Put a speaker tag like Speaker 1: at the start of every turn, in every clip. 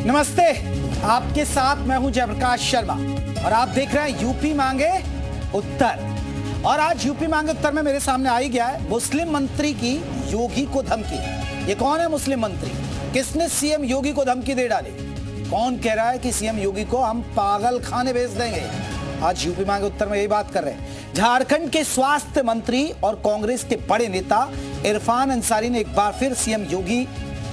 Speaker 1: नमस्ते, आपके साथ मैं हूं जयप्रकाश शर्मा और आप देख रहे हैं यूपी मांगे उत्तर। और आज यूपी मांगे उत्तर में मेरे सामने आई गया है मुस्लिम मंत्री की योगी को धमकी। ये कौन है मुस्लिम मंत्री? किसने सीएम योगी को धमकी दे डाली? कौन कह रहा है कि सीएम योगी को हम पागल खाने भेज देंगे? आज यूपी मांगे उत्तर में यही बात कर रहे हैं। झारखंड के स्वास्थ्य मंत्री और कांग्रेस के बड़े नेता इरफान अंसारी ने एक बार फिर सीएम योगी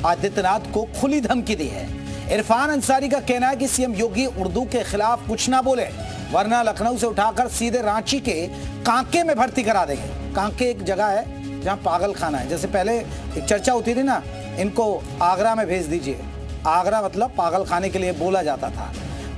Speaker 1: आदित्यनाथ को खुली धमकी दी है। इरफान अंसारी का कहना है कि सीएम योगी उर्दू के खिलाफ कुछ ना बोले, वरना लखनऊ से उठाकर सीधे रांची के कांके में भर्ती करा देंगे। कांके एक जगह है जहां पागल खाना है। जैसे पहले एक चर्चा होती थी ना, इनको आगरा में भेज दीजिए। आगरा मतलब पागल खाने के लिए बोला जाता था।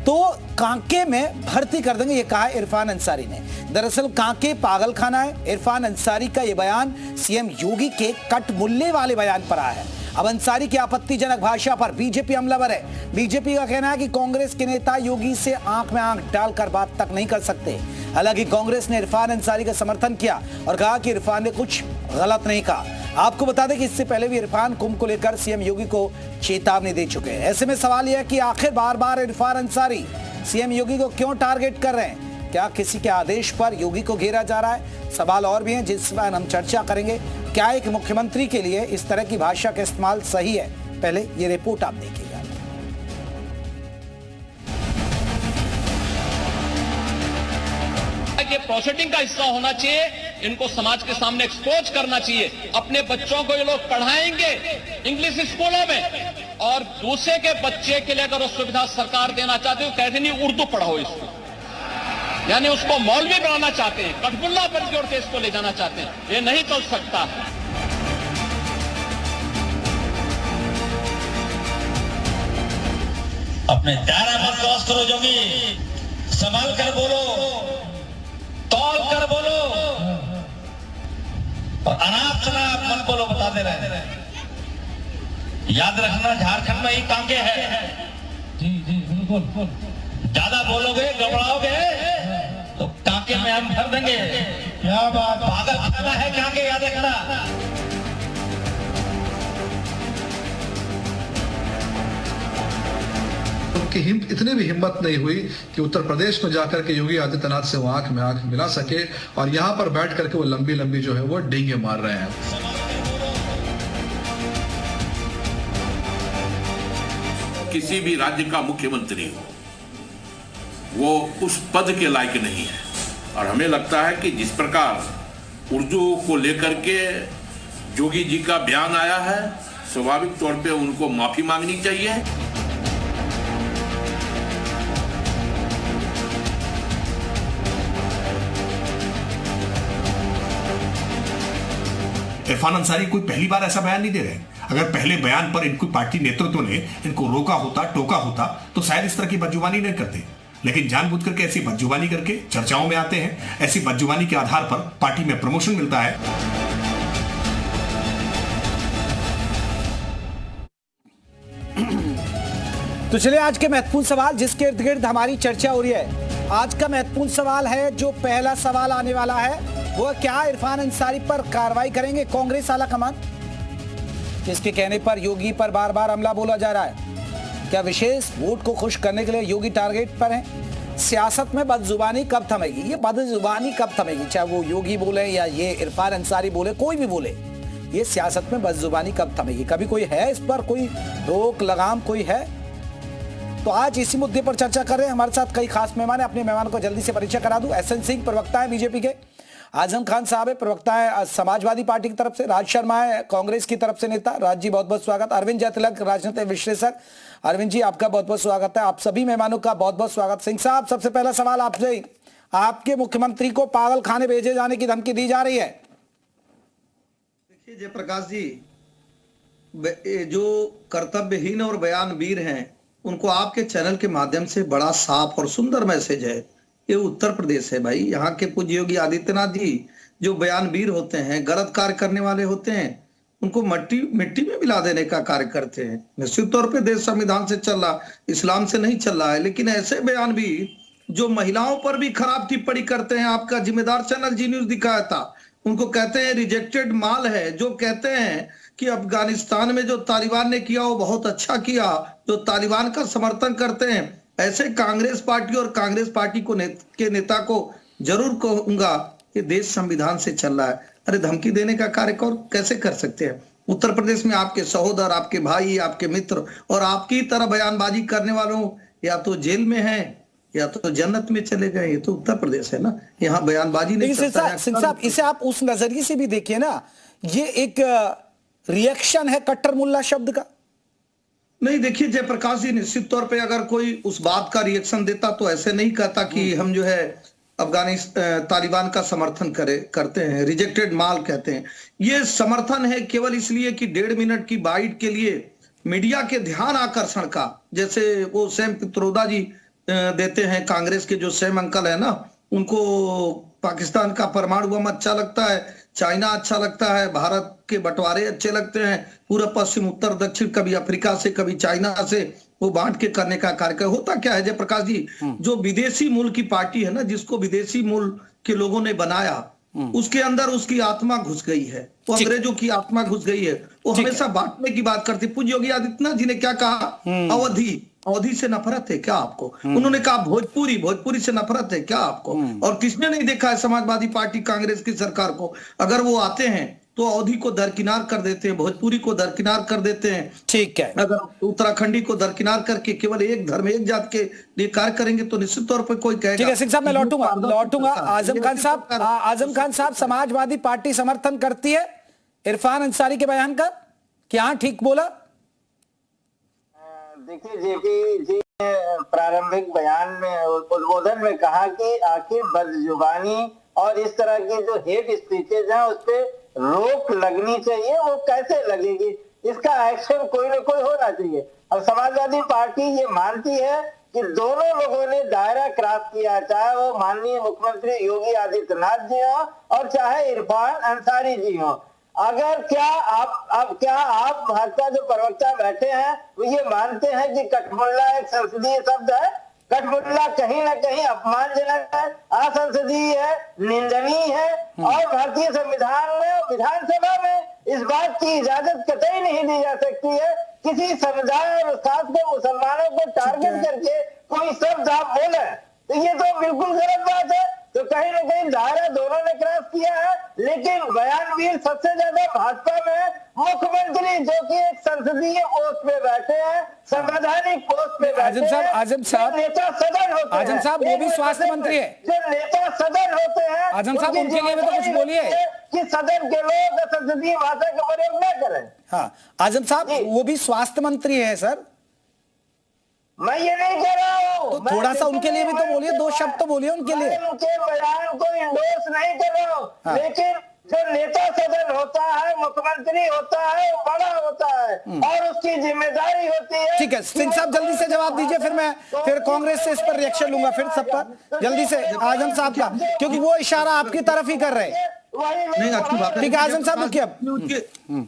Speaker 1: तो कांके में भर्ती कर देंगे, ये कहा इरफान अंसारी ने। दरअसल कांके पागल खाना है। इरफान अंसारी का ये बयान सीएम योगी के कटमुल्ले वाले बयान पर आया है। अब अंसारी की आपत्तिजनक भाषा पर बीजेपी हमलावर है। बीजेपी का कहना है कि कांग्रेस के नेता योगी से आंख में आंख डालकर बात तक नहीं कर सकते। हालांकि कांग्रेस ने इरफान अंसारी का समर्थन किया और कहा कि इरफान ने कुछ गलत नहीं कहा। आपको बता दें कि इससे पहले भी इरफान कुंभ को लेकर सीएम योगी को चेतावनी दे चुके हैं। ऐसे में सवाल यह है कि आखिर बार बार इरफान अंसारी सीएम योगी को क्यों टारगेट कर रहे हैं? क्या किसी के आदेश पर योगी को घेरा जा रहा है? सवाल और भी हैं जिस पर हम चर्चा करेंगे। क्या एक मुख्यमंत्री के लिए इस तरह की भाषा का इस्तेमाल सही है? पहले ये रिपोर्ट आप देखिएगा।
Speaker 2: ये प्रोसेसिंग का हिस्सा होना चाहिए, इनको समाज के सामने एक्सपोज करना चाहिए। अपने बच्चों को ये लोग पढ़ाएंगे इंग्लिश स्कूलों में, और दूसरे के बच्चे के लिए अगर वो सुविधा सरकार देना चाहती है, कहते नहीं उर्दू पढ़ाओ इसको, यानी उसको मौलवी बनाना चाहते हैं, कठपुल्ला पर जोड़ के इसको ले जाना चाहते हैं। ये नहीं चल सकता।
Speaker 3: अपने दायरा मत क्रॉस करो जोगी, संभाल कर बोलो, तौल कर बोलो, और अनाप शनाप मत बोलो, बता दे रहे हैं। याद रखना झारखंड में ही कांके है। जी जी बिल्कुल। ज्यादा बोलोगे, गड़बड़ाओगे तो कांके में हम भर देंगे। क्या बात, पागल खाना है कांके, याद रखना।
Speaker 4: उनकी इतनी भी हिम्मत नहीं हुई कि उत्तर प्रदेश में जाकर के योगी आदित्यनाथ से वो आंख में आंख मिला सके, और यहाँ पर बैठ करके वो लंबी लंबी जो है वो डींगे मार रहे हैं।
Speaker 5: किसी भी राज्य का मुख्यमंत्री हो, वो उस पद के लायक नहीं है। और हमें लगता है कि जिस प्रकार उर्दू को लेकर के जोगी जी का बयान आया है, स्वाभाविक तौर पे उनको माफी मांगनी चाहिए।
Speaker 6: इरफान अंसारी कोई पहली बार ऐसा बयान नहीं दे रहे। अगर पहले बयान पर इनको पार्टी नेतृत्व ने इनको रोका होता, टोका होता, तो शायद इस तरह की बदजुबानी नहीं करते। लेकिन जानबूझ करके ऐसी बदजुबानी करके चर्चाओं में आते हैं। ऐसी बदजुबानी के आधार पर पार्टी में प्रमोशन मिलता है।
Speaker 1: तो चलिए आज के महत्वपूर्ण सवाल जिसके इर्द गिर्द हमारी चर्चा हो रही है। आज का महत्वपूर्ण सवाल है, जो पहला सवाल आने वाला है वो क्या इरफान अंसारी पर कार्रवाई करेंगे कांग्रेस आला कमान, जिसके कहने पर योगी पर बार बार हमला बोला जा रहा है? क्या विशेष वोट को खुश करने के लिए योगी टारगेट पर है? सियासत में बदजुबानी कब थमेगी? ये बदजुबानी कब थमेगी? चाहे वो योगी बोले या ये इरफान अंसारी बोले, कोई भी बोले, ये सियासत में बदजुबानी कब थमेगी? कभी कोई है इस पर कोई रोक लगाम कोई है? तो आज इसी मुद्दे पर चर्चा कर रहे हैं। हमारे साथ कई खास मेहमान हैं। अपने मेहमान को जल्दी से परिचय करा दूं। एसएन सिंह प्रवक्ता है बीजेपी के, आजम खान साहब है प्रवक्ता है समाजवादी पार्टी की तरफ से, राज शर्मा है कांग्रेस की तरफ से नेता। राज जी बहुत बहुत स्वागत। अरविंद जयतिलक राजनीतिक विश्लेषक, अरविंद जी आपका बहुत बहुत स्वागत है। आप सभी मेहमानों का बहुत बहुत स्वागत। सिंह साहब, सबसे पहला सवाल आपसे, आपके मुख्यमंत्री को पागल खाने भेजे जाने की धमकी दी जा रही है।
Speaker 7: देखिए जयप्रकाश जी, जो कर्तव्यहीन और बयानवीर हैं उनको आपके चैनल के माध्यम से बड़ा साफ और सुंदर मैसेज है। ये उत्तर प्रदेश है भाई, यहाँ के पूज्य योगी आदित्यनाथ जी जो बयानवीर होते हैं, गलत कार्य करने वाले होते हैं, उनको मिट्टी में मिला देने का कार्य करते हैं। निश्चित तौर पे देश संविधान से चल रहा, इस्लाम से नहीं चल रहा है, लेकिन ऐसे बयानवीर जो महिलाओं पर भी खराब टिप्पणी करते हैं, आपका जिम्मेदार चैनल जी न्यूज दिखाया था, उनको कहते हैं रिजेक्टेड माल है, जो कहते हैं कि अफगानिस्तान में जो तालिबान ने किया वो बहुत अच्छा किया, जो तालिबान का समर्थन करते हैं, ऐसे कांग्रेस पार्टी और कांग्रेस पार्टी के नेता को जरूर कहूंगा कि देश संविधान से चल रहा है। अरे धमकी देने का कार्य कैसे कर सकते हैं? उत्तर प्रदेश में आपके सहोदर, आपके भाई, आपके मित्र और आपकी तरह बयानबाजी करने वालों या तो जेल में हैं या तो जन्नत में चले गए। ये तो उत्तर प्रदेश है ना, यहाँ बयानबाजी नहीं करता है।
Speaker 1: सिंह साहब, इसे आप उस नजरिए से भी देखिए ना, ये एक रिएक्शन है कट्टर मुल्ला शब्द का।
Speaker 7: नहीं, देखिए जयप्रकाश जी, निश्चित तौर पे अगर कोई उस बात का रिएक्शन देता तो ऐसे नहीं कहता कि हम जो है तालिबान का समर्थन करते हैं, रिजेक्टेड माल कहते हैं। ये समर्थन है केवल इसलिए कि 1.5 मिनट की बाइट के लिए मीडिया के ध्यान आकर्षण का, जैसे वो सैम पित्रोदा जी देते हैं, कांग्रेस के जो सैम अंकल है ना, उनको पाकिस्तान का परमाणु बम अच्छा लगता है, चाइना अच्छा लगता है, भारत के बंटवारे अच्छे लगते हैं, पूर्व पश्चिम उत्तर दक्षिण, कभी अफ्रीका से कभी चाइना से वो बांट के करने का कार्यक्रम होता। क्या है जयप्रकाश जी, जो विदेशी मूल की पार्टी है ना, जिसको विदेशी मूल के लोगों ने बनाया, उसके अंदर उसकी आत्मा घुस गई है, वो अंग्रेजों की आत्मा घुस गई है। वो हमेशा बांटने की बात करती। पूज्य योगी आदित्यनाथ जी ने क्या कहा? अवधि से नफरत है क्या आपको? उन्होंने कहा भोजपुरी से नफरत है क्या आपको? और किसने नहीं देखा है समाजवादी पार्टी कांग्रेस की सरकार को, अगर वो आते हैं तो अवधि को दरकिनार कर देते हैं, भोजपुरी को दरकिनार कर देते हैं।
Speaker 1: ठीक है,
Speaker 7: अगर उत्तराखंडी को दरकिनार करके केवल एक धर्म एक जात के लिए कार्य करेंगे तो निश्चित तौर पर कोई कहेगा।
Speaker 1: ठीक है सिंह साहब, मैं लौटूंगा। आजम खान साहब, समाजवादी पार्टी समर्थन करती है इरफान अंसारी के बयान का? क्या ठीक बोला?
Speaker 8: देखिए, जेपी जी ने प्रारंभिक बयान में उद्बोधन में कहा कि आखिर बदजुबानी और इस तरह की जो हेट स्पीचेज हैं उस पे रोक लगनी चाहिए। वो कैसे लगेगी? इसका एक्शन कोई ना कोई होना चाहिए। अब समाजवादी पार्टी ये मानती है कि दोनों लोगों ने दायरा क्रॉस किया, चाहे वो माननीय मुख्यमंत्री योगी आदित्यनाथ जी हो और चाहे इरफान अंसारी जी हो। अगर क्या आप भाजपा जो प्रवक्ता बैठे हैं वो ये मानते हैं कि कठमुल्ला एक संसदीय शब्द है? कठमुल्ला कहीं ना कहीं अपमानजनक है, असंसदीय है, निंदनीय है और भारतीय संविधान में, विधानसभा में इस बात की इजाजत कतई नहीं दी जा सकती है किसी समुदाय और खासकर मुसलमानों को टारगेट करके कोई शब्द आप बोले, तो ये तो बिल्कुल गलत बात है। तो कहीं ना कहीं दायरा दोनों ने क्रॉस किया है। लेकिन बयानवीर सबसे ज्यादा भाजपा में मुख्यमंत्री, जो कि एक संसदीय पोस्ट पे बैठे हैं, संवैधानिक पोस्ट पे बैठे हैं,
Speaker 1: आजम साहब,
Speaker 8: नेता सदन होते हैं,
Speaker 1: आजम साहब वो भी स्वास्थ्य मंत्री है,
Speaker 8: जो नेता सदन होते हैं,
Speaker 1: आजम साहब उनके लिए भी तो कुछ बोलिए
Speaker 8: कि सदन के लोग संसदीय भाषा का प्रयोग न करें।
Speaker 1: हाँ आजम साहब, वो भी स्वास्थ्य मंत्री है सर।
Speaker 8: मैं ये नहीं कह रहा हूँ,
Speaker 1: तो थोड़ा सा उनके लिए भी तो बोलिए, 2 शब्द तो बोलिए उनके लिए।
Speaker 8: उनके बयान को इंडोर्स नहीं कर रहा हूँ, लेकिन जो नेता सदन होता है, मुख्यमंत्री होता है, वो बड़ा होता है और उसकी जिम्मेदारी होती है।
Speaker 1: ठीक है सिंह साहब, जल्दी से जवाब दीजिए, फिर कांग्रेस से इस पर रिएक्शन लूंगा, फिर सब पर जल्दी से आजम साहब का, क्योंकि वो इशारा आपकी तरफ ही कर रहे हैं।
Speaker 7: नहीं, अच्छी बात है।
Speaker 1: ठीक है आजम साहब, रुकिए।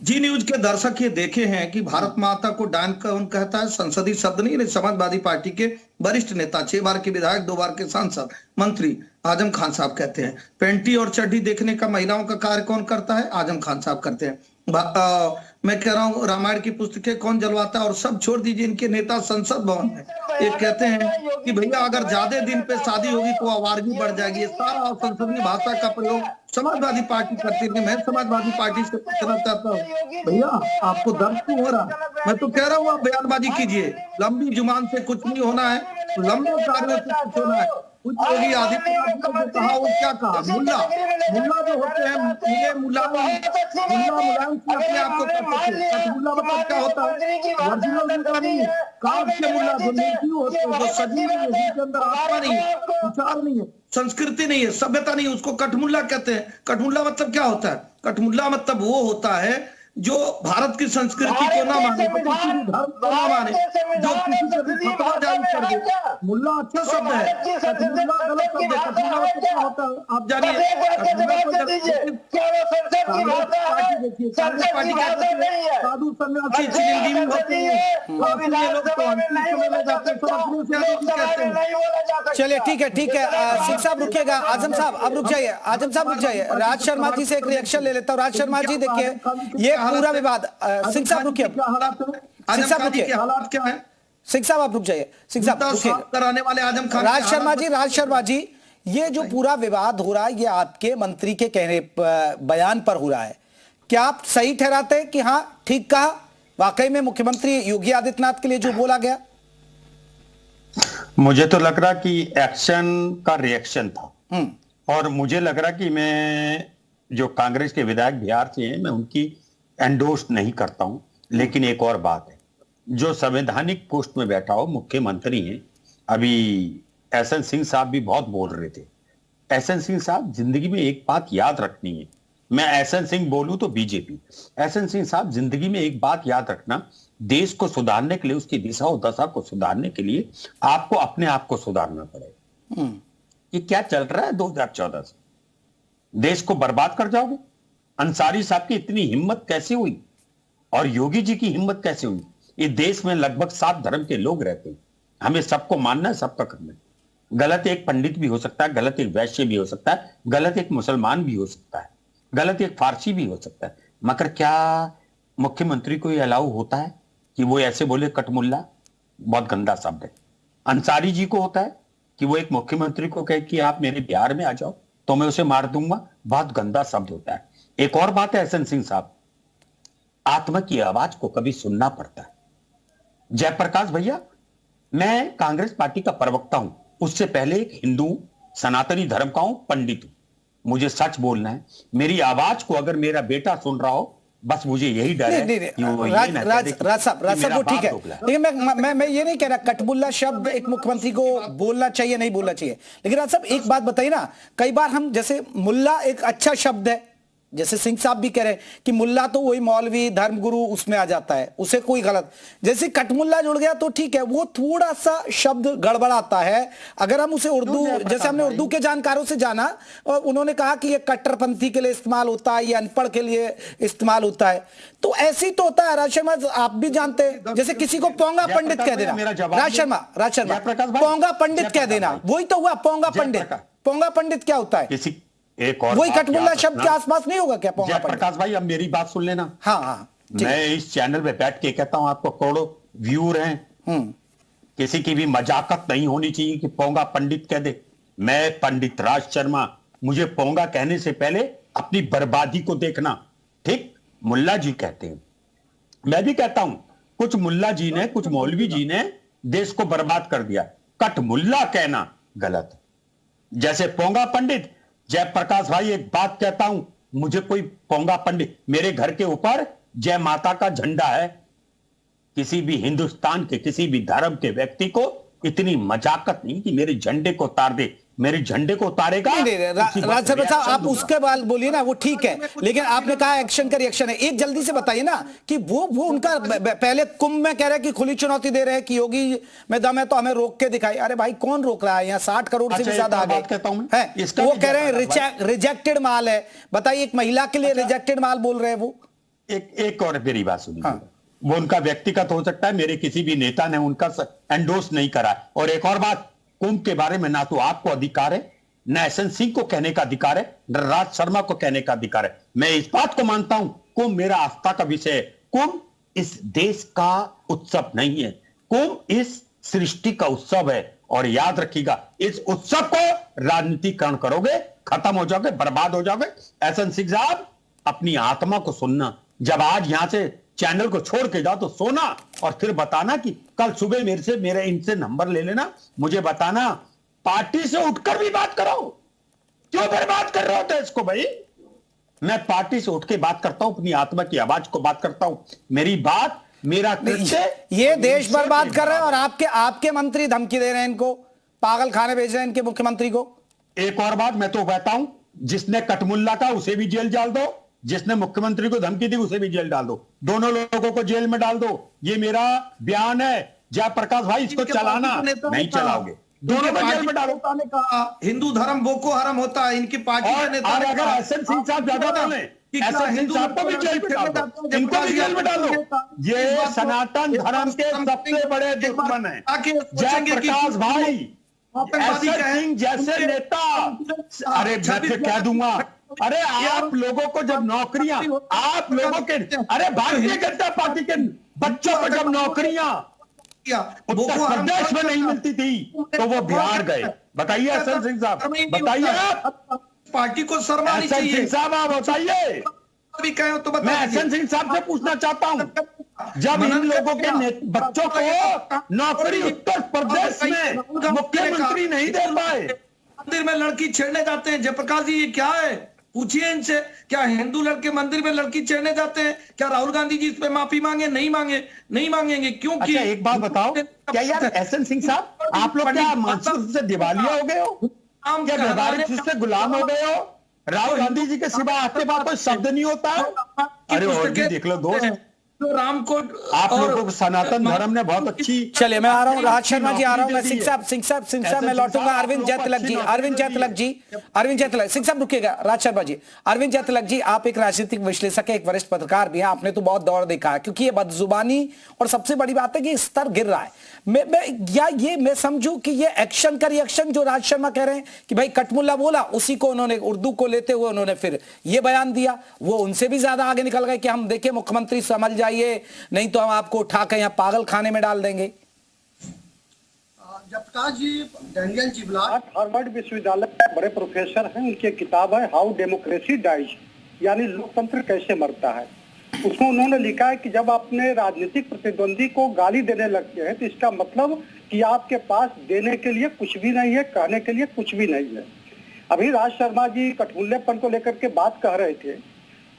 Speaker 7: जी न्यूज के दर्शक ये देखे हैं कि भारत माता को डायन कौन कहता है? संसदीय शब्द नहीं। समाजवादी पार्टी के वरिष्ठ नेता, 6 बार के विधायक, 2 बार के सांसद, मंत्री आजम खान साहब कहते हैं। पेंटी और चड्डी देखने का महिलाओं का कार्य कौन करता है? आजम खान साहब करते हैं। मैं कह रहा हूँ रामायण की पुस्तकें कौन जलवाता है? और सब छोड़ दीजिए, इनके नेता संसद भवन में ये कहते हैं कि भैया अगर ज्यादा दिन पे शादी होगी तो आवारगी बढ़ जाएगी। ये सारा संसदीय भाषा का प्रयोग समाजवादी पार्टी करती है। मैं समाजवादी पार्टी से पूछना चाहता हूँ, भैया आपको दर्द क्यों हो रहा? मैं तो कह रहा हूँ आप बयानबाजी कीजिए, लंबी जुबान से कुछ नहीं होना है, लंबे कार्यों से कुछ होना है। योगी आदित्यनाथ ने कहा, वो क्या कहा? मुल्ला जो होते हैं, मुल्ला मुलायम से अपने आप को कहते थे। मुल्ला मतलब क्या होता है? ओरिजिनल मुल्ला नहीं है, काट के मुल्ला जो निर्जीव होते हैं, जो सजीव है, जिनके अंदर आत्मा नहीं है, विचार नहीं है, संस्कृति नहीं है, सभ्यता नहीं है, उसको कठमुल्ला कहते हैं। कठमुल्ला मतलब क्या होता है? कठमुल्ला मतलब वो होता है जो भारत की संस्कृति को ना माने, तो किसी भी धर्म को ना माने, जो किसी से भी फतवा जारी कर दे। मुल्ला अच्छा शब्द है, कठमुल्ला गलत शब्द है। कठमुल्ला मतलब क्या होता है आप जानिए। साधु सन्यासी चिरंजीवी होते हैं, ये लोग तो अंतिम समय में जाते हैं, सब अपने से आगे कहते हैं।
Speaker 1: चलिए ठीक है सिंह साहब रुकिएगा। आजम साहब अब रुक जाइए, आजम साहब रुक जाइए। राज शर्मा जी से एक रिएक्शन ले लेता हूँ। राज शर्मा जी देखिए ये पूरा विवाद, सिंह साहब रुकिए, सिंह साहब रुकिए,
Speaker 7: हालात क्या है?
Speaker 1: सिंह साहब आप रुक जाइए, सिंह साहब रुकिए।
Speaker 7: कराने वाले आजम खान,
Speaker 1: राज शर्मा जी ये जो पूरा विवाद हो रहा है ये आपके मंत्री के कहने बयान पर हो रहा है, क्या आप सही ठहराते हैं कि हाँ ठीक कहा, वाकई में मुख्यमंत्री योगी आदित्यनाथ के लिए जो बोला गया?
Speaker 9: मुझे तो लग रहा कि एक्शन का रिएक्शन था, और मुझे लग रहा कि मैं जो कांग्रेस के विधायक बिहार से हैं मैं उनकी एंडोर्स नहीं करता हूं, लेकिन एक और बात है, जो संवैधानिक पोस्ट में बैठा हो मुख्यमंत्री हैं, अभी एसएन सिंह साहब भी बहुत बोल रहे थे। एसएन सिंह साहब, जिंदगी में एक बात याद रखनी है, मैं एसएन सिंह बोलूं तो बीजेपी, एसएन सिंह साहब जिंदगी में एक बात याद रखना, देश को सुधारने के लिए, उसकी दिशा और दशा को सुधारने के लिए आपको अपने आप को सुधारना पड़ेगा। ये क्या चल रहा है 2014 से, देश को बर्बाद कर जाओगे? अंसारी साहब की इतनी हिम्मत कैसे हुई, और योगी जी की हिम्मत कैसे हुई? इस देश में लगभग 7 धर्म के लोग रहते हैं, हमें सबको मानना है, सबका करना है। गलत एक पंडित भी हो सकता है, गलत एक वैश्य भी हो सकता है, गलत एक मुसलमान भी हो सकता है, गलत एक फारसी भी हो सकता है, मगर क्या मुख्यमंत्री को यह अलाउ होता है कि वो ऐसे बोले कटमुल्ला? बहुत गंदा शब्द है। अंसारी जी को होता है कि वो एक मुख्यमंत्री को कहे कि आप मेरे बिहार में आ जाओ तो मैं उसे मार दूंगा? बहुत गंदा शब्द होता है। एक और बात है एसएन सिंह साहब, आत्मा की आवाज को कभी सुनना पड़ता है। जयप्रकाश भैया, मैं कांग्रेस पार्टी का प्रवक्ता हूं, उससे पहले एक हिंदू सनातनी धर्म का हूं, पंडित हूं। मुझे सच बोलना है, मेरी आवाज को अगर मेरा बेटा सुन रहा हो, बस मुझे यही डर है कि वो ये ना कहे कि
Speaker 1: राज साहब वो ठीक है, लेकिन मैं ये नहीं कह रहा कटमुल्ला शब्द एक मुख्यमंत्री को बोलना चाहिए नहीं बोलना चाहिए, लेकिन राज साहब एक बात बताइए ना, कई बार हम जैसे मुल्ला एक अच्छा शब्द है, जैसे सिंह साहब भी कह रहे हैं कि मुल्ला तो वही मौलवी धर्मगुरु उसमें आ जाता है, उसे कोई गलत, जैसे कटमुल्ला जुड़ गया तो ठीक है, वो थोड़ा सा शब्द गड़बड़ाता है। अगर हम उसे उर्दू, जैसे हमने उर्दू के जानकारों से जाना, और उन्होंने कहा कि ये कट्टरपंथी के लिए इस्तेमाल होता है, ये अनपढ़ के लिए इस्तेमाल होता है, तो ऐसी तो होता है। राज शर्मा आप भी जानते हैं, जैसे किसी को पोंगा पंडित कह देना, राज शर्मा पोंगा पंडित कह देना, वही तो हुआ पोंगा पंडित। पोंगा पंडित क्या होता है?
Speaker 9: एक और
Speaker 1: वही कटमुल्ला शब्द के आसपास नहीं होगा क्या? पोंगा
Speaker 9: प्रकाश भाई, अब मेरी बात सुन लेना।
Speaker 1: हाँ,
Speaker 9: मैं इस चैनल पे बैठ के कहता हूं, आपको करोड़ों व्यूअर हैं, किसी की भी मजाकत नहीं होनी चाहिए कि पोंगा पंडित कह दे। मैं पंडित राज शर्मा, मुझे पोंगा कहने से पहले अपनी बर्बादी को देखना, ठीक? मुल्ला जी कहते हैं, मैं भी कहता हूं, कुछ मुल्ला जी ने, कुछ मौलवी जी ने देश को बर्बाद कर दिया, कटमुल्ला कहना गलत। जैसे पोंगा पंडित, जयप्रकाश भाई एक बात कहता हूं, मुझे कोई पोंगा पंडित, मेरे घर के ऊपर जय माता का झंडा है, किसी भी हिंदुस्तान के किसी भी धर्म के व्यक्ति को इतनी मजाकत नहीं कि मेरे झंडे को उतार दे। मेरे झंडे को उतारेगा
Speaker 1: राज साहब, आप उसके बाद बोलिए ना, वो ठीक है, लेकिन आपने कहा एक्शन का रिएक्शन है, एक जल्दी से बताइए ना कि वो उनका पहले कुंभ में कह रहे हैं कि खुली चुनौती दे रहे हैं कि योगी में दम है तो हमें रोक के दिखाई। अरे भाई कौन रोक रहा है? यहाँ 60 करोड़ से भी ज्यादा आ गए, वो कह रहे हैं रिजेक्टेड माल है। बताइए, एक महिला के लिए रिजेक्टेड माल बोल रहे हैं वो।
Speaker 9: एक और मेरी बात सुनिए, वो उनका व्यक्तिगत हो सकता है, मेरे किसी भी नेता ने उनका एंडोर्स नहीं करा। और एक और बात, कुंभ के बारे में ना तो आपको अधिकार है, न एसएन सिंह को कहने का अधिकार है, न राज शर्मा को कहने का अधिकार है। मैं इस बात को मानता हूं, कुंभ मेरा आस्था का विषय है। कुंभ इस देश का उत्सव नहीं है, कुंभ इस सृष्टि का उत्सव है। और याद रखिएगा, इस उत्सव को राजनीतिकरण करोगे, खत्म हो जाओगे, बर्बाद हो जाओगे। एसएन सिंह साहब, अपनी आत्मा को सुनना। जब आज यहां से चैनल को छोड़ के जाओ तो सोना, और फिर बताना कि कल सुबह मेरे इनसे नंबर ले लेना, मुझे बताना, पार्टी से उठकर भी बात करो। क्यों बर्बाद कर रहे होते इसको भाई? मैं पार्टी से उठ के बात करता हूं, अपनी आत्मा की आवाज को बात करता हूं। मेरी बात, मेरा
Speaker 1: ये देश बर्बाद कर रहे हैं, और आपके मंत्री धमकी दे रहे हैं इनको, पागल खाने भेज रहे हैं इनके मुख्यमंत्री को।
Speaker 9: एक और बात मैं तो कहता हूं, जिसने कटमुल्ला का उसे भी जेल डाल दो, जिसने मुख्यमंत्री को धमकी दी उसे भी जेल डाल दो, दोनों लोगों को जेल में डाल दो। ये मेरा बयान है। जयप्रकाश भाई इसको चलाना नहीं चलाओगे, दोनों को जेल में डालो।
Speaker 7: ने कहा हिंदू धर्म बोको हराम होता है, इनकी पार्टी के नेता ने
Speaker 9: अगर
Speaker 7: कहा
Speaker 9: एसएन सिंह साहब ज्यादा बोले, एसएन सिंह साहब को भी जेल में डाल दो, इनको भी जेल में डाल दो। ये सनातन धर्म के सबसे बड़े दुश्मन है जयप्रकाश भाई। एसएन सिंह जैसे नेता, अरे मैं फिर कह दूंगा, अरे आप लोगों को जब नौकरियां, आप लोगों के, अरे भारतीय जनता पार्टी के बच्चों को जब नौकरियां उत्तर प्रदेश में नहीं मिलती थी तो वो बिहार गए। बताइए एसएन सिंह साहब, बताइए आप,
Speaker 7: पार्टी को शर्म आनी चाहिए।
Speaker 9: एसएन सिंह साहब आप बताइए।
Speaker 7: अभी कहे तो
Speaker 9: मैं एसएन सिंह साहब से पूछना चाहता हूं, जब इन लोगों के बच्चों को नौकरी उत्तर प्रदेश में मुख्यमंत्री नहीं दे पाए,
Speaker 7: मंदिर में लड़की छेड़ने जाते हैं, जयप्रकाश जी ये क्या है? पूछिए इनसे, क्या हिंदू लड़के मंदिर में लड़की छेड़ने जाते हैं? क्या राहुल गांधी जी इस पे माफी मांगे? नहीं मांगेंगे क्योंकि।
Speaker 9: अच्छा एक बात बताओ, क्या यार एसएन सिंह साहब आप लोग क्या मानसिक रूप से दिवालिया हो गए हो? क्या व्यवहारिक रूप से गुलाम हो गए हो? राहुल गांधी जी के सिवा आपके पास कोई शब्द नहीं होता? अरे और भी देख लो दोस्त,
Speaker 7: तो राम को
Speaker 9: आप लोगों को सनातन धर्म ने बहुत अच्छी।
Speaker 1: चलिए मैं आ रहा हूं, राज शर्मा जी आ रहा हूं, मैं सिंह साहब मैं लौटूंगा। अरविंद जयतिलक सिंह साहब रुकिएगा। राज शर्मा जी, अरविंद जयतिलक जी, आप एक राजनीतिक विश्लेषक है, एक वरिष्ठ पत्रकार भी हैं, आपने तो बहुत दौर देखा है, क्योंकि ये बदजुबानी और सबसे बड़ी बात है कि स्तर गिर रहा है। मैं समझूं कि ये एक्शन का रिएक्शन जो राज शर्मा कह रहे हैं कि भाई कटमुल्ला बोला, उसी को उन्होंने उर्दू को लेते हुए उन्होंने फिर ये बयान दिया, वो उनसे भी ज्यादा आगे निकल गए कि हम देखिए मुख्यमंत्री समझ जाइए, नहीं तो हम आपको उठाकर यहां पागल खाने में डाल देंगे।
Speaker 10: जयप्रकाश जी डेनियल जिबलाट हार्वर्ड विश्वविद्यालय के बड़े प्रोफेसर हैं, उनकी किताब है हाउ डेमोक्रेसी डाइज, यानी लोकतंत्र कैसे मरता है। उसमें उन्होंने लिखा है कि जब अपने राजनीतिक प्रतिद्वंदी को गाली देने लगते हैं तो इसका मतलब कि आपके पास देने के लिए कुछ भी नहीं है, कहने के लिए कुछ भी नहीं है। अभी राज शर्मा जी कटमुल्लेपन को लेकर के बात कह रहे थे।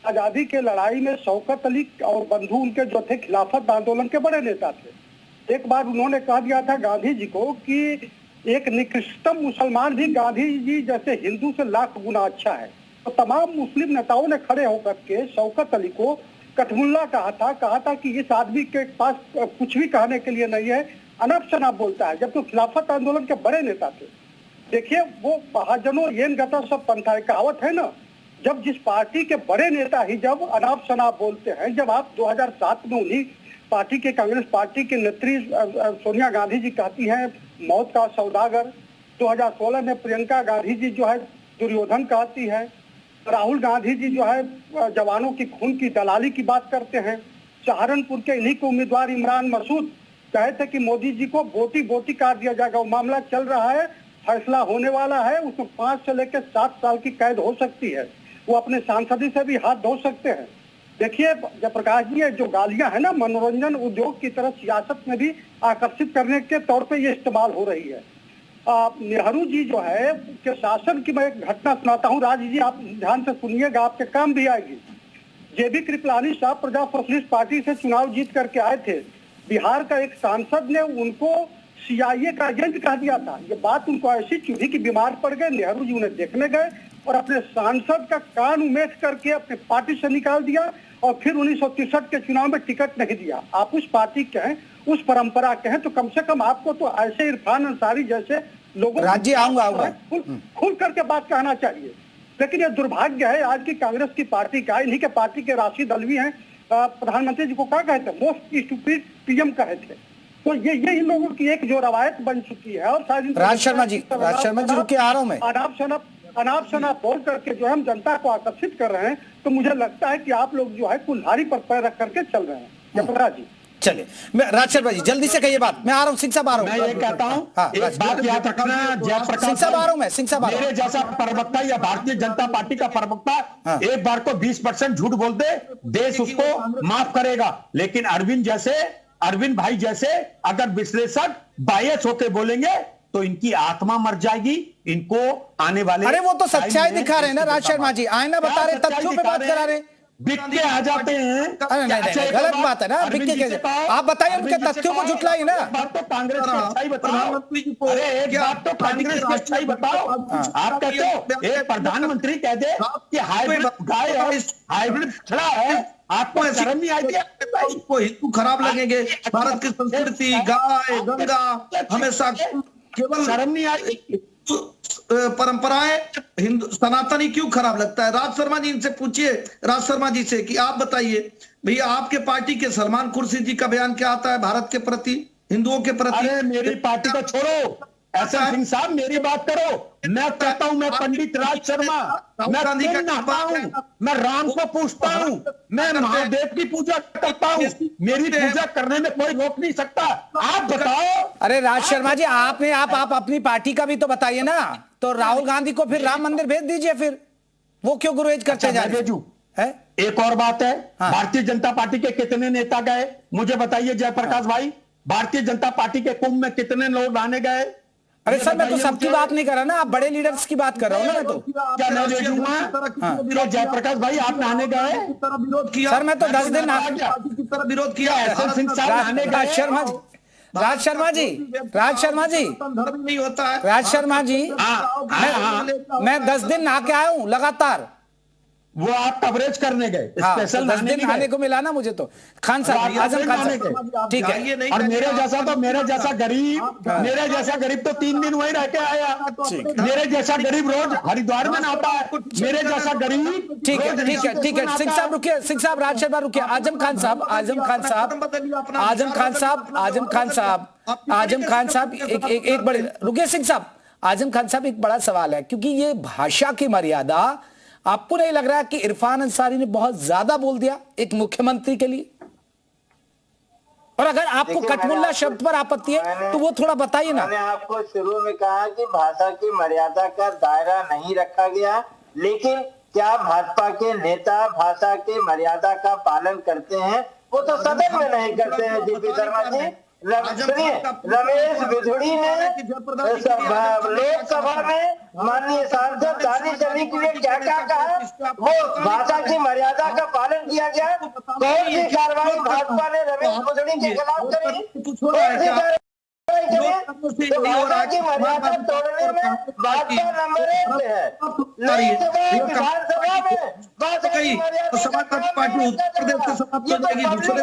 Speaker 10: आजादी के लड़ाई में शौकत अली और बंधु उनके जो थे खिलाफत आंदोलन के बड़े नेता थे। एक बार उन्होंने कह दिया था गांधी जी को कि एक निकृष्टतम मुसलमान भी गांधी जी जैसे हिंदू से लाख गुना अच्छा है। तो तमाम मुस्लिम नेताओं ने खड़े होकर के शौकत अली को कटमुल्ला कहा था कि इस आदमी के पास कुछ भी कहने के लिए नहीं है, अनब शनाब बोलता है, जब तो खिलाफत आंदोलन के बड़े नेता थे। देखिए वो महाजनों येन गता सब पंथा, कहावत है ना, जब जिस पार्टी के बड़े नेता ही जब अनाप शनाप बोलते हैं। जब आप 2007 में उन्हीं पार्टी के कांग्रेस पार्टी के नेत्री सोनिया गांधी जी कहती हैं मौत का सौदागर, 2016 में प्रियंका गांधी जी जो है दुर्योधन कहती है, राहुल गांधी जी जो है जवानों की खून की दलाली की बात करते हैं। सहारनपुर के इन्हीं के उम्मीदवार इमरान मसूद कहे थे कि मोदी जी को बोटी बोटी काट दिया जाएगा। वो मामला चल रहा है, फैसला होने वाला है, उसमें 5 से लेकर 7 साल की कैद हो सकती है। वो अपने सांसदी से भी हाथ धो सकते हैं। देखिए जयप्रकाश जी, ये जो गालियां है ना, मनोरंजन उद्योग की तरह सियासत में भी आकर्षित करने के तौर पे ये इस्तेमाल हो रही है। नेहरू जी जो है के शासन की मैं एक घटना सुनाता हूँ, राज जी आप ध्यान से सुनिएगा, आपके काम भी आएगी। जेबी कृपलानी साहब प्रजा सोशलिस्ट पार्टी से चुनाव जीत करके आए थे। बिहार का एक सांसद ने उनको CIA का एजेंट कह दिया था। ये बात उनको ऐसी चुभी कि बीमार पड़ गए। नेहरू जी उन्हें देखने गए और अपने सांसद का कान उमेट करके अपने पार्टी से निकाल दिया और फिर 1963 के चुनाव में टिकट नहीं दिया। आप उस पार्टी के हैं, उस परंपरा के हैं, तो कम से कम आपको तो ऐसे इरफान अंसारी जैसे लोगों
Speaker 1: राज्य आऊंगा
Speaker 10: खुल करके बात कहना चाहिए। लेकिन ये दुर्भाग्य है आज की कांग्रेस की पार्टी का। इन्हीं के पार्टी के राशिद अलवी हैं, प्रधानमंत्री जी को क्या कहते हैं, मोस्ट स्टूपिड PM कहे थे। तो ये इन लोगों की एक जो रवायत बन चुकी है। और
Speaker 1: राज शर्मा जी रुके आ रहा हूं मैं।
Speaker 10: अनाप शनाप बोल करके जो हम जनता को आकर्षित कर रहे हैं, तो मुझे लगता है कि आप लोग जो है कुल्हाड़ी पर पैर रख करके चल रहे हैं। जयप्रकाश जी
Speaker 1: चलिए, मैं राज शर्मा जी जल्दी से कहिए बात। मैं आ रहा हूँ, सिंह साहब आ रहा हूँ।
Speaker 9: मैं ये कहता हूँ, एक बात याद रखना, जयप्रकाश
Speaker 1: सिंह साहब आ रहा हूँ मैं, सिंह साहब
Speaker 9: मेरे जैसा प्रवक्ता या भारतीय जनता पार्टी का प्रवक्ता एक बार को 20% झूठ बोल दे, देश उसको माफ करेगा। लेकिन अरविंद भाई जैसे अगर विश्लेषक बायस होकर बोलेंगे तो इनकी आत्मा मर जाएगी। इनको आने वाले,
Speaker 1: अरे वो तो सच्चाई दिखा रहे हैं ना राज शर्मा जी, आईना बता रहे, तथ्यों पे बात करा रहे।
Speaker 9: बिक के आ जाते हैं।
Speaker 1: अरे नहीं, गलत बात है ना, बिक के कैसे? आप बताइए, उनके तथ्यों को जुटलाइए ना।
Speaker 9: बात तो कांग्रेस की अच्छाई बताओ। अरे एक बात तो कांग्रेस की अच्छाई बताओ। आप कहते हो एक प्रधानमंत्री कह दे कि हाइब्रिड गाय है, हाइब्रिड खड़ा है, आपको शर्म नहीं आएगी?
Speaker 7: आपको हिंदू खराब लगेंगे? भारत की संस्कृति, गाय गंगा, हमेशा केवल
Speaker 9: शर्म नहीं आएगी?
Speaker 7: परंपराएं हिंदू सनातनी क्यों खराब लगता है? राज शर्मा जी इनसे पूछिए, राज शर्मा जी से कि आप बताइए भैया, आपके पार्टी के सलमान खुर्शीद जी का बयान क्या आता है भारत के प्रति, हिंदुओं के प्रति?
Speaker 9: अरे मेरी पार्टी को छोड़ो, ऐसा सिंह साहब मेरी बात करो। मैं कहता हूं, मैं पंडित राज शर्मा, मैं तीन नहाता हूं, मैं राम को पूछता हूं, मैं महादेव की पूजा करता हूं, मेरी पूजा करने में कोई रोक नहीं सकता। आप बताओ।
Speaker 1: अरे राज शर्मा जी, आपने आप अपनी पार्टी का भी तो बताइए ना। तो राहुल गांधी को फिर राम मंदिर भेज दीजिए, फिर वो क्यों गुरेज करते जा रहे हैं?
Speaker 9: एक और बात है, भारतीय जनता पार्टी के कितने नेता गए मुझे बताइए जयप्रकाश भाई। भारतीय जनता पार्टी के कुंभ में कितने लोग आने गए?
Speaker 1: अरे सर, मैं तो सबकी बात नहीं कर रहा ना, आप बड़े लीडर्स की बात कर रहा हूँ ना। मैं तो
Speaker 9: क्या मैं क्या जयप्रकाश भाई आप नहाने गए?
Speaker 7: विरोध किया
Speaker 1: सर, मैं तो 10 दिन
Speaker 7: विरोध किया।
Speaker 1: राज शर्मा जी, राज शर्मा जी,
Speaker 7: धर्म नहीं होता है
Speaker 1: राज शर्मा जी, मैं 10 दिन नहा के आया हूँ लगातार।
Speaker 9: वो आप कवरेज करने गए, स्पेशल
Speaker 1: 10 दिन नहाने को मिला ना मुझे तो। खान साहब, आजम खान साहब, ठीक है।
Speaker 9: और मेरे जैसा गरीब तो 3 दिन वहीं रह के आया। मेरे जैसा गरीब रोज हरिद्वार में नहाता है। मेरे जैसा गरीब,
Speaker 1: ठीक है। सिंह साहब रुकिए, सिंह साहब, राज शर्मा रुकिए। आजम खान साहब, एक बड़े रुकिए सिंह साहब। आजम खान साहब, एक बड़ा सवाल है, क्योंकि ये भाषा की मर्यादा, आपको नहीं लग रहा कि इरफान अंसारी ने बहुत ज्यादा बोल दिया एक मुख्यमंत्री के लिए? और अगर आपको कटमुल्ला शब्द पर आपत्ति है तो वो थोड़ा बताइए ना।
Speaker 8: मैंने आपको शुरू में कहा कि भाषा की मर्यादा का दायरा नहीं रखा गया, लेकिन क्या भाजपा के नेता भाषा की मर्यादा का पालन करते हैं? वो तो सदन में नहीं करते हैं। जीपी शर्मा जी, रमेश बिधुड़ी ने लोकसभा में माननीय सांसद दानिश अली के लिए क्या क्या कहा? वो भाषा की मर्यादा का पालन किया गया। कौन सी कार्रवाई भाजपा ने रमेश बिधुड़ी के खिलाफ करी? कौन सी कार्रवाई? भाषा की मर्यादा तोड़ने में भाजपा नंबर 1 पे है। विधानसभा में भाषा की मर्यादा
Speaker 7: समाजवादी पार्टी उत्तर प्रदेश से समाप्त हो जाएगी, दूसरे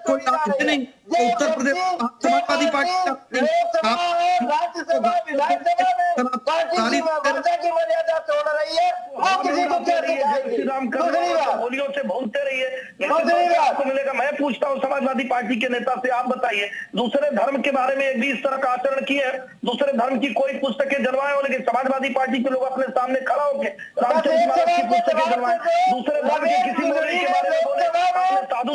Speaker 7: कोई नहीं। उत्तर प्रदेश समाजवादी पार्टी
Speaker 8: राज्यसभा विधानसभा में पार्टी भाषा की मर्यादा तोड़ रही है। वो किसी को क्या दिखाएगी?
Speaker 3: बोलियों से भूलते रहिए, आपको मिलेगा। मैं पूछता हूँ समाजवादी पार्टी के नेता से, आप बताइए, दूसरे धर्म के बारे में भी इस तरह का आचरण किए है? दूसरे धर्म की कोई पुस्तकें जलवाए हो, लेकिन समाजवादी पार्टी के लोग अपने सामने खड़ा होकर रामचंद्र महाराज की पुस्तकें जलवाए। दूसरे धर्म के किसी मौलवी के बारे में बोले, साधु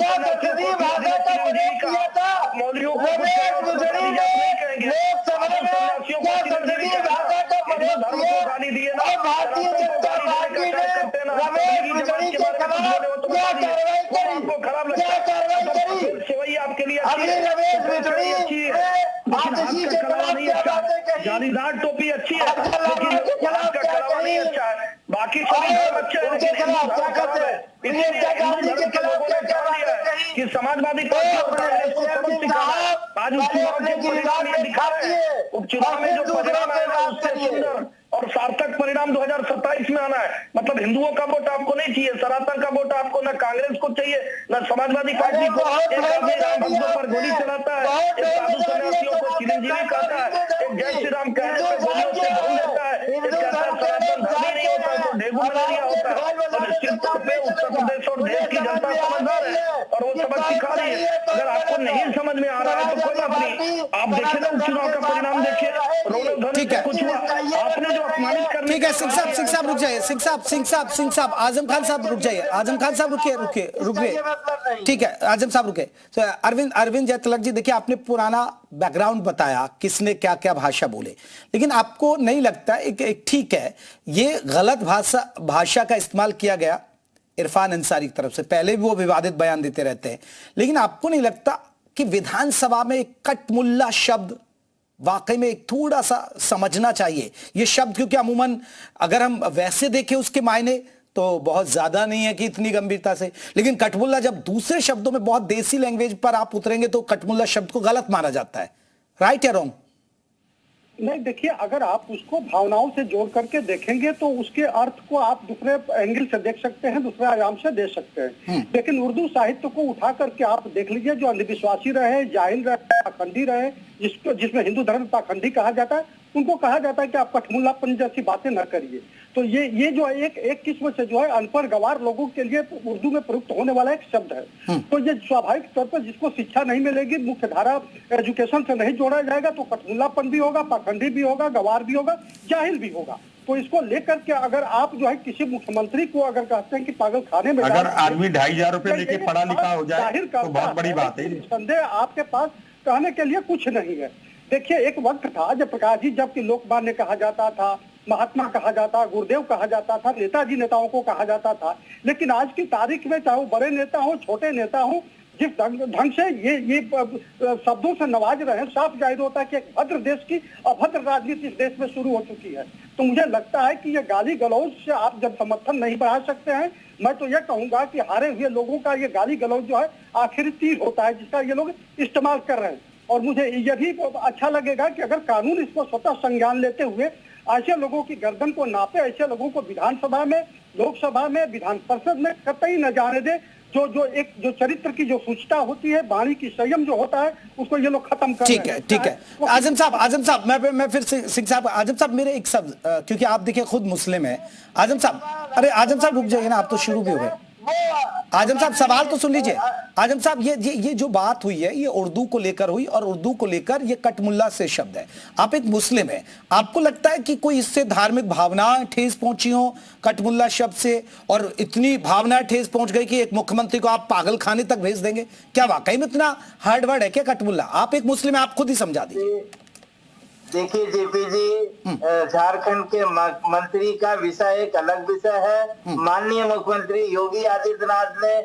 Speaker 3: मौलवियों को नहीं कहेंगे, सन्यासियों को धर्म को गाली दिए ना,
Speaker 8: भारतीय जनता पार्टी ने रमेश बिधुड़ी के खिलाफ क्या कार्रवाई करी?
Speaker 3: खराब
Speaker 8: क्या कार्रवाई करी?
Speaker 3: सेवई आपके लिए
Speaker 8: रमेश बिधुड़ी
Speaker 3: जालीदार टोपी अच्छी है, लेकिन हाथ का कलवा नहीं अच्छा है। बाकी सभी धर्म अच्छे हैं, लेकिन हिंदू धर्म खराब है। इसलिए हिंदू धर्म के लोगों ने जान लिया है कि समाजवादी पार्टी को सबक सिखाना है। आज उपचुनाव के परिणाम ये दिखा रहे हैं। उपचुनाव में जो परिणाम आएगा उससे सुंदर और सार्थक परिणाम 2027 में आना है। मतलब हिंदुओं का वोट आपको नहीं चाहिए, सनातन का वोट आपको न कांग्रेस को चाहिए न समाजवादी पार्टी को। एक आदमी राम भक्तों पर गोली चलाता है, एक साधु सन्यासियों को चिरंजीवी कहता है, एक जय श्री राम कहने पर गोलियों से भूल देता है, एक कहता है सनातन धर्मी नहीं होता तो डेंगू मलेरिया होता है। और निश्चित तौर पर उत्तर प्रदेश और देश की जनता समझदार है और वो सबक सिखा रही है। अगर आपको नहीं समझ में आ रहा है तो कोई बात नहीं, आप देखिए ना उपचुनाव का परिणाम देखिए।
Speaker 1: ठीक है,
Speaker 3: कुछ हुआ, आपने जो अपमानित करने,
Speaker 1: ठीक है। सिंह साहब रुक जाइए, सिंह साहब, आजम खान साहब रुक जाइए, आजम खान साहब रुकिए। ठीक है, आजम साहब रुके। तो अरविंद जयतिलक जी, देखिए आपने पुराना बैकग्राउंड बताया, किसने क्या क्या भाषा बोले, लेकिन आपको नहीं लगता एक ठीक है ये गलत भाषा का इस्तेमाल किया गया इरफान अंसारी की तरफ से? पहले भी वो विवादित बयान देते रहते हैं, लेकिन आपको नहीं लगता कि विधानसभा में एक कटमुल्ला शब्द वाकई में एक थोड़ा सा समझना चाहिए? ये शब्द क्योंकि अमूमन अगर हम वैसे देखें उसके मायने तो बहुत ज्यादा नहीं है कि इतनी गंभीरता से, लेकिन कठमुल्ला जब दूसरे शब्दों में बहुत देसी लैंग्वेज पर आप उतरेंगे तो कठमुल्ला शब्द को गलत माना जाता है। राइट या रॉन्ग?
Speaker 10: नहीं, देखिए, अगर आप उसको भावनाओं से जोड़ करके देखेंगे तो उसके अर्थ को आप दूसरे एंगल से देख सकते हैं, दूसरे आयाम से देख सकते हैं। लेकिन उर्दू साहित्य को उठा करके आप देख लीजिए, जो अंधविश्वासी रहे, जाहिल रहे, पाखंडी रहे, जिसमें हिंदू धर्म पाखंडी कहा जाता है, उनको कहा जाता है कि आप कठमुल्लापन जैसी बातें न करिए। तो ये जो एक किस्म से जो है अनपढ़ गवार लोगों के लिए उर्दू में प्रयुक्त होने वाला एक शब्द है। तो ये स्वाभाविक तौर पर जिसको शिक्षा नहीं मिलेगी, मुख्य धारा एजुकेशन से नहीं जोड़ा जाएगा, तो कठमुल्लापन भी होगा, पाखंडी भी होगा, गवार भी होगा, जाहिल भी होगा। तो इसको लेकर के अगर आप जो है किसी मुख्यमंत्री को अगर कहते हैं कि पागल खाने में,
Speaker 9: अगर आदमी 2,500 रुपए लेके पढ़ा लिखा हो जाए तो बहुत बड़ी बात है।
Speaker 10: संदेह आपके पास कहने के लिए कुछ नहीं है। देखिए, एक वक्त था जब प्रकाश जी, जबकि लोकमान्य कहा जाता था, महात्मा कहा जाता, गुरुदेव कहा जाता था, नेताजी नेताओं को कहा जाता था, लेकिन आज की तारीख में चाहे वो बड़े नेता हो, छोटे नेता हो, जिस ढंग से ये शब्दों से नवाज रहे हैं, साफ जाहिर होता है कि एक भद्र देश की अभद्र राजनीति इस देश में शुरू हो चुकी है। तो मुझे लगता है कि ये गाली गलौज से आप जब समर्थन नहीं बढ़ा सकते हैं, मैं तो ये कहूंगा कि हारे हुए लोगों का ये गाली गलौज जो है आखिरी तीर होता है जिसका ये लोग इस्तेमाल कर रहे हैं। और मुझे ये भी अच्छा लगेगा कि अगर कानून इसको स्वतः संज्ञान लेते हुए ऐसे लोगों की गर्दन को नापे, ऐसे लोगों को विधानसभा में, लोकसभा में, विधान परिषद में कतई न जाने दे। जो चरित्र की जो सूचना होती है, वाणी की संयम जो होता है, उसको ये लोग खत्म कर रहे हैं।
Speaker 1: ठीक है। आजम साहब, मैं फिर सिंह साहब, आजम साहब मेरे एक शब्द, क्योंकि आप देखिए खुद मुस्लिम है। आजम साहब, अरे आजम साहब रुक जाइए ना, आप तो शुरू भी हो गए। आजम साहब सवाल तो सुन लीजिए। आजम साहब, ये जो बात हुई है, ये उर्दू को लेकर हुई, और उर्दू को लेकर ये कठमुल्ला से शब्द है। आप एक मुस्लिम है, आपको लगता है कि कोई इससे धार्मिक भावनाएं ठेस पहुंची हो कठमुल्ला शब्द से, और इतनी भावनाएं ठेस पहुंच गई कि एक मुख्यमंत्री को आप पागल खाने तक भेज देंगे? क्या वाकई में इतना हार्ड वर्ड है क्या कठमुल्ला? आप एक मुस्लिम है, आप खुद ही समझा दीजिए।
Speaker 8: देखिए जेपी जी, झारखंड के मंत्री का विषय एक अलग विषय है। माननीय मुख्यमंत्री योगी आदित्यनाथ ने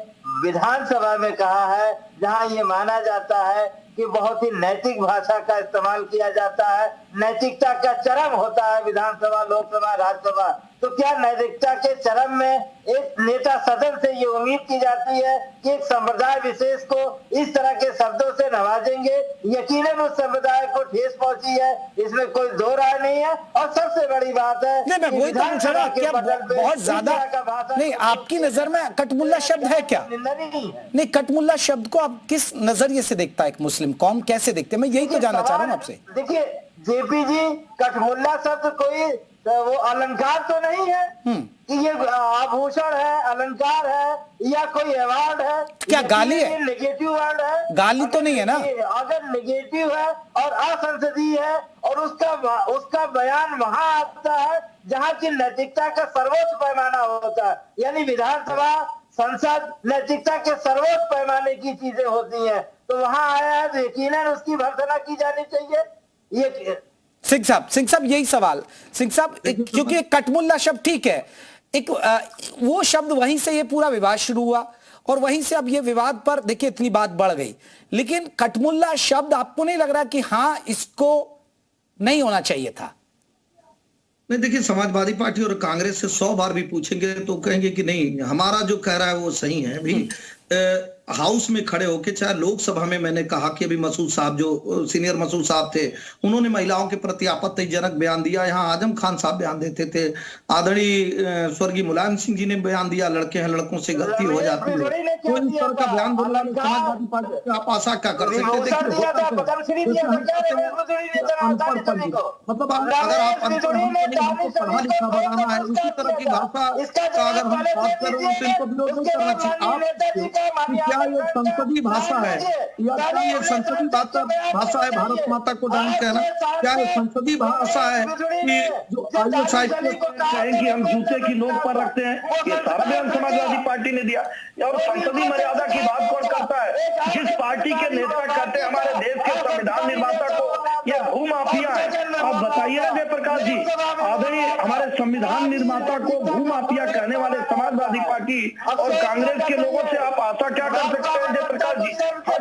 Speaker 8: विधानसभा में कहा है, जहां ये माना जाता है कि बहुत ही नैतिक भाषा का इस्तेमाल किया जाता है, नैतिकता का चरम होता है विधानसभा, लोकसभा, राज्यसभा। तो क्या नैतिकता के चरम में एक नेता सदन से ये उम्मीद की जाती है कि एक संप्रदाय विशेष को इस तरह के शब्दों से नवाजेंगे? यकीनन उस संप्रदाय को ठेस पहुंची है, इसमें कोई दो राय नहीं है। और सबसे बड़ी बात है,
Speaker 1: नहीं, मैं वही तो पूछ रहा हूं, क्या बहुत ज्यादा नहीं आपकी नजर में कठमुल्ला शब्द है क्या? नहीं, कठमुल्ला शब्द को आप किस नजरिए से देखता है एक मुस्लिम कौम, कैसे देखते हैं? मैं यही तो जानना चाह रहा हूँ आपसे।
Speaker 8: देखिए जेपी जी, कठमुल्ला शब्द कोई वो अलंकार तो नहीं है कि ये आभूषण है, अलंकार है, या कोई अवार्ड है।
Speaker 1: क्या गाली है?
Speaker 8: नेगेटिव वर्ड है,
Speaker 1: गाली तो नहीं है ना?
Speaker 8: अगर नेगेटिव है और असंसदीय है, और उसका बयान वहां आता है जहां की नैतिकता का सर्वोच्च पैमाना होता है, यानी विधानसभा, संसद नैतिकता के सर्वोच्च पैमाने की चीजें होती हैं। तो वहां आया है तो यकीनन उसकी भर्त्सना की जानी चाहिए। ये
Speaker 1: सिंह साहब यही सवाल, सिंह साहब, क्योंकि कठमुल्ला शब्द ठीक है, एक वो शब्द वहीं से ये पूरा विवाद शुरू हुआ, और वहीं से अब ये विवाद पर देखिए इतनी बात बढ़ गई। लेकिन कठमुल्ला शब्द आपको नहीं लग रहा कि हाँ इसको नहीं होना चाहिए था?
Speaker 7: नहीं, देखिए, समाजवादी पार्टी और कांग्रेस से 100 बार भी पूछेंगे तो कहेंगे कि नहीं, हमारा जो कह रहा है वो सही है। भी हाउस में खड़े होके, चाहे लोकसभा में मैंने कहा कि अभी मसूद साहब, जो सीनियर मसूद साहब थे, उन्होंने महिलाओं के प्रति आपत्तिजनक बयान दिया। यहाँ आजम खान साहब बयान देते थे, आदरणीय स्वर्गीय मुलायम सिंह जी ने बयान दिया, लड़के हैं, लड़कों से गलती हो जाती है। कोई इस तरह का बयान बोलने वाले समाजवादी पार्टी से आप आशा क्या कर सकते? मतलब अगर आप पढ़ा लिखा बनाना है, उसी तरह की भाषा का अगर हम बात कर रहे हैं तो इनको विरोध नहीं करना चाहिए। आप क्या ये संसदीय भाषा है, या क्या ये संसदीय भाषा है भारत माता को डांस कहना? क्या ये संसदीय भाषा है कि जो
Speaker 10: कहेंगे हम जूते की नोक पर रखते हैं? ये सारा बयान समाजवादी पार्टी ने दिया। और संसदीय मर्यादा की बात कौन करता है? जिस पार्टी के नेता कहते हैं हमारे देश के संविधान निर्माता को ये भूमाफिया है, आप बताइए ना जयप्रकाश जी, आदरणीय हमारे संविधान निर्माता को भूमाफिया कहने वाले समाजवादी पार्टी और कांग्रेस के लोगों से आप आशा क्या कर सकते हैं जयप्रकाश जी?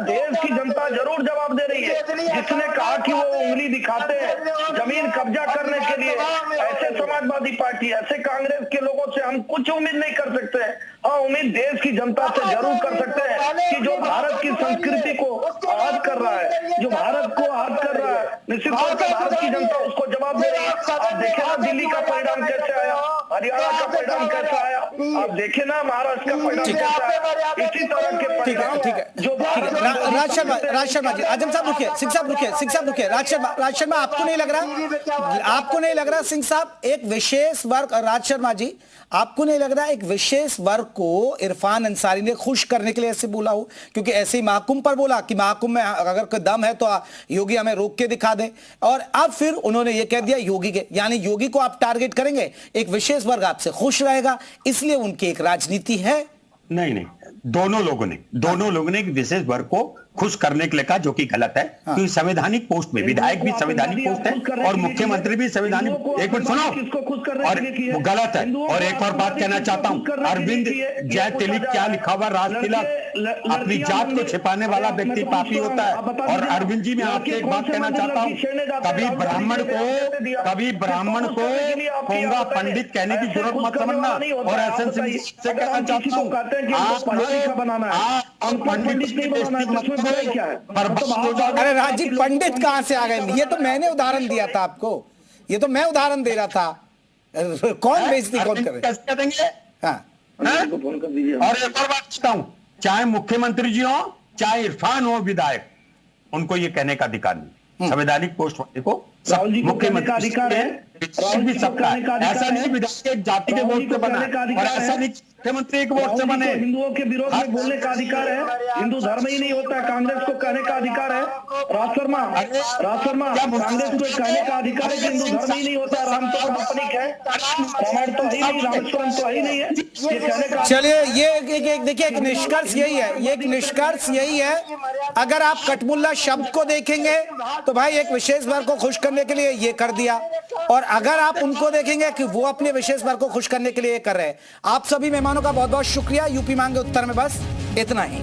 Speaker 10: देश की जनता जरूर जवाब दे रही है। जिसने कहा कि वो उंगली दिखाते हैं जमीन कब्जा करने के लिए, ऐसे समाजवादी पार्टी, ऐसे कांग्रेस के लोगों से हम कुछ उम्मीद नहीं कर सकते हैं। हाँ, उम्मीद देश की जनता से जरूर कर सकते हैं कि जो भारत की संस्कृति को आहत कर रहा है, जो भारत को आहत कर रहा है, निश्चित तौर पर भारत की जनता उसको जवाब दे रही है। आप देखे ना दिल्ली का परिणाम कैसे आया, हरियाणा का परिणाम कैसा आया, आप देखे ना महाराष्ट्र का परिणाम कैसा आया। इसी तरह के परिणाम जो
Speaker 1: राज शर्मा जी, आजम साहब रुकिए, सिंह साहब रुकिए, राज शर्मा आपको नहीं लग रहा सिंह साहब एक विशेष वर्ग, राज शर्मा जी आपको नहीं लग रहा एक विशेष वर्ग को इरफान अंसारी ने खुश करने के लिए ऐसे बोला हो? क्योंकि ऐसे ही महाकुंभ पर बोला कि महाकुंभ में अगर कोई दम है तो योगी हमें रोक के दिखा दे, और अब फिर उन्होंने ये कह दिया योगी के, यानी योगी को आप टारगेट करेंगे, एक विशेष वर्ग आपसे खुश रहेगा, इसलिए उनकी एक राजनीति है।
Speaker 9: नहीं, दोनों लोगों ने एक विशेष वर्ग को खुश करने के लिए कहा, जो कि गलत है। हाँ। क्योंकि संवैधानिक पोस्ट में विधायक भी संवैधानिक पोस्ट है और मुख्यमंत्री भी संवैधानिक। एक मिनट सुनो, और वो गलत है। और एक और बात कहना चाहता हूं, अरविंद जय तिलक क्या लिखा हुआ, राज तिलक, अपनी जात को छिपाने वाला व्यक्ति पापी होता है। और अरविंद जी, मैं आपसे एक बात कहना चाहता हूँ, कभी ब्राह्मण को पोंगा पंडित कहने की जरूरत मत समझना। और ऐसे से कहना चाहता हूँ, आप पंडित क्या है?
Speaker 1: अरे राजीव, पंडित कहां से आ गए? ये तो मैंने उदाहरण दिया था आपको, ये तो मैं उदाहरण दे रहा था। कौन बेइज्जती कौन करे?
Speaker 9: कैसे देंगे?
Speaker 1: हाँ।
Speaker 9: और एक और बात कहता हूं, चाहे मुख्यमंत्री जी हो, चाहे इरफान हो विधायक, उनको ये कहने का अधिकार नहीं। संवैधानिक पोस्ट वाले को मुख्यमंत्री का अधिकार है, भी सबका है। ऐसा नहीं विधायक एक जाति के वोट से बना, और ऐसा नहीं मुख्यमंत्री एक वोट से बने।
Speaker 10: हिंदुओं के विरोध में बोलने का अधिकार है, हिंदू धर्म ही नहीं होता, कांग्रेस को कहने का अधिकार है। राज शर्मा, कांग्रेस को कहने का अधिकार है कि हिंदू धर्म ही नहीं होता, राम तो काल्पनिक है, रामायण तो ही नहीं, रामेश्वरम तो ही नहीं है, ये कहने का।
Speaker 1: चलिए, ये देखिए एक निष्कर्ष यही है, अगर आप कटमुल्ला शब्द को देखेंगे तो भाई एक विशेष वर्ग को खुश करने के लिए ये कर दिया, और अगर आप उनको देखेंगे कि वो अपने विशेष वर्ग को खुश करने के लिए कर रहे हैं। आप सभी मेहमानों का बहुत बहुत शुक्रिया। यूपी मांगे उत्तर में बस इतना ही।